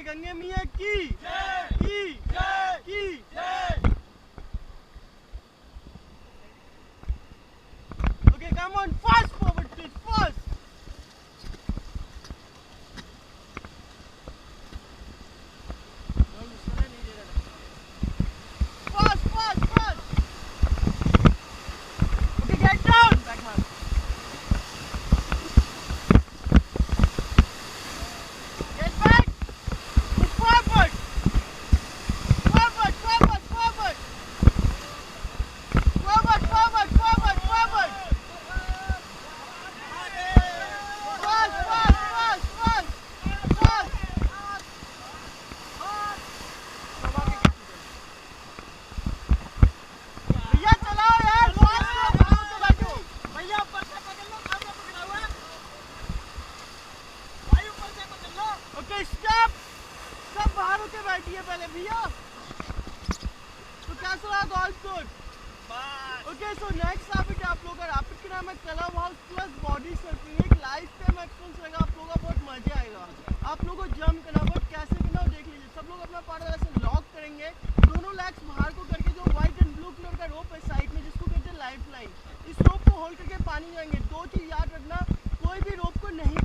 गंगे मिया की Okay, come on, fast forward, please, fast. Fast, fast, fast. Okay, get down. Back up. Get back. Move forward. Forward, forward, forward. Forward, forward, forward, forward. Fast, fast, fast, fast, fast. भैया चलाओ यार, fast भागो तो बैठो। भैया ऊपर से पकड़ लो, कैमरा पकड़ा हुआ है। भाई ऊपर से पकड़ लो। ओके स्टॉप, सब बाहर होके बैठिए पहले भैया। तो कैसा लगा? All good. Okay so next topic आप लोगों का रैपिड का नाम है club house plus body surfing. एक लाइफ टाइम एक्सपीरियंस रहेगा, आप लोगों का बहुत मजा आएगा। आप लोगों को जंप करना, बट कैसे करना वो देख लीजिए। सब लोग अपना पार्ट ऐसे लॉक करेंगे, दोनों लेग्स बाहर को करके, जो व्हाइट एंड ब्लू कलर का रोप है साइड में जिसको कहते हैं लाइफ लाइन, इस रोप को होल्ड करके पानी जाएंगे। दो चीज याद रखना, कोई भी रोप को नहीं